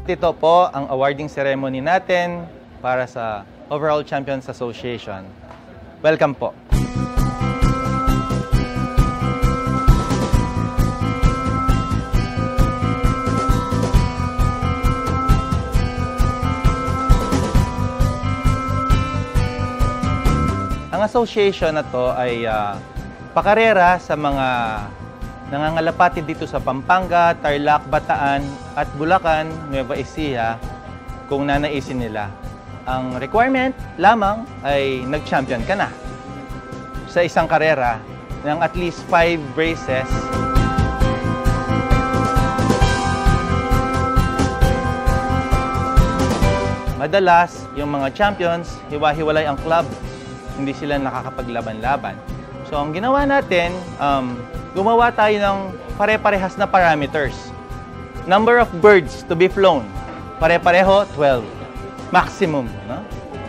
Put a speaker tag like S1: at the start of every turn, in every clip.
S1: ito po ang awarding ceremony natin para sa Overall Champions Association. Welcome po. Ang association na to ay pakarera sa mga nangangalapati dito sa Pampanga, Tarlac, Bataan at Bulacan, Nueva Ecija kung nanaisin nila. Ang requirement lamang ay nag-champion ka na sa isang karera ng at least 5 races. Madalas, yung mga champions, hiwa-hiwalay ang club. Hindi sila nakakapaglaban-laban. So, ang ginawa natin, gumawa tayo ng pare-parehas na parameters. Number of birds to be flown, pare-pareho, 12. Maximum. No?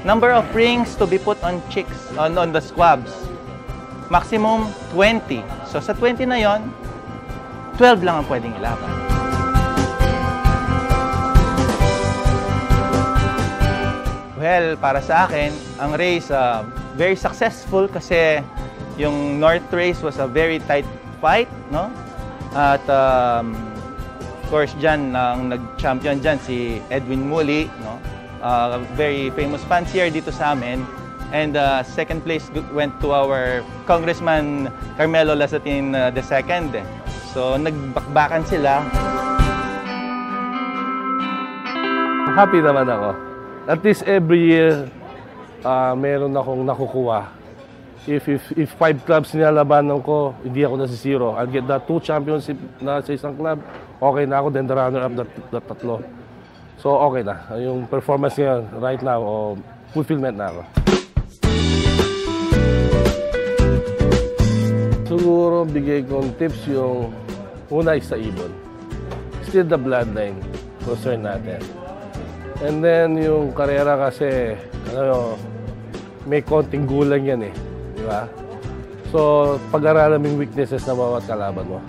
S1: Number of rings to be put on chicks, on the squabs, maximum 20. So, sa 20 na yon, 12 lang ang pwedeng ilaban. Well, para sa akin, ang race very successful kasi yung North race was a very tight fight, no? At of course diyan ang nag-champion diyan si Edwin Muli, no? Very famous fancier dito sa amin. And second place went to our Congressman Carmelo Lasatin II. So nagbakbakan sila.
S2: Happy naman ako. At least every year, meron akong nakukuha. If 5 clubs nilalabanan ko, hindi ako nasisiro. I'll get the 2 championship na sa isang club, okay na ako, then the runner-up the tatlo. So okay na. Yung performance ngayon, right now, fulfillment na ako. Siguro, bigay kong tips yung una is sa ibon. Still the bloodline concern natin. And then, yung karera kasi, may konting gulang yan eh. Di ba? So, pag-aralan mo yung weaknesses na bawat kalaban mo.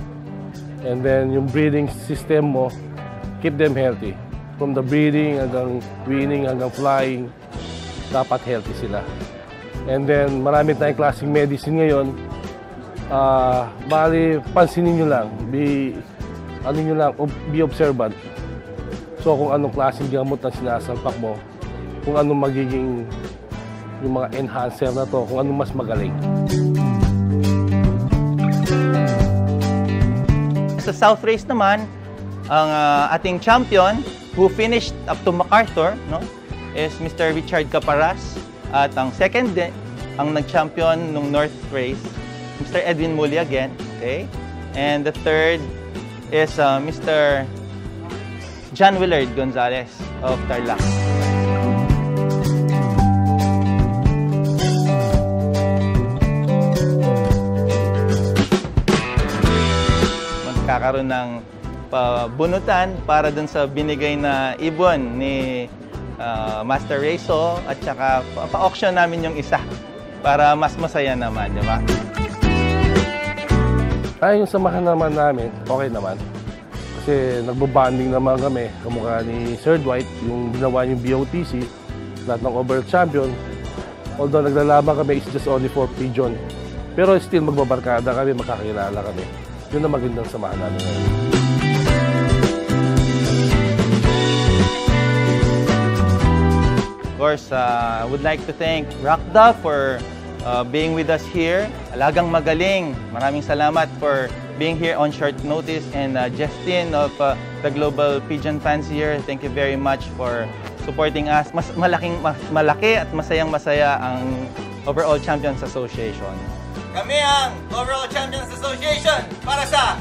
S2: And then, yung breeding system mo, keep them healthy. From the breeding hanggang winning hanggang flying, dapat healthy sila. And then, marami tayong klaseng medicine ngayon. Bali, pansinin nyo lang. Be observant. So, kung anong klaseng gamot na sinasalpak mo, kung anong magiging yung mga enhancer na to, kung anong mas magaling.
S1: Sa South Race naman, ang ating champion who finished up to MacArthur, no, is Mr. Richard Caparas. At ang second, ang nag-champion nung North Race, Mr. Edwin Muli again. Okay? And the third is Mr. John Willard Gonzalez of Tarlac. Magkakaroon ng bunutan para dun sa binigay na ibon ni Master Rayso at saka pa-auction namin yung isa para mas masaya naman, di ba?
S2: Yung samahan naman namin, okay naman. Kasi nagbo-bonding naman kami, kamukha ni Sir Dwight, yung ginawa yung BOTC, lahat ng overall champion. Although naglalaban kami, it's just only for pigeon. Pero still magbabarkada kami, makakilala kami. Yun ang magandang samahan namin ngayon.
S1: Of course, I would like to thank Rakda for being with us here. Alagang magaling. Maraming salamat for being here on short notice. And Justin of the Global Pigeon Fancier, thank you very much for supporting us. Mas malaki at masayang-masaya ang Overall Champions Association.
S3: Kami ang Overall Champions Association para sa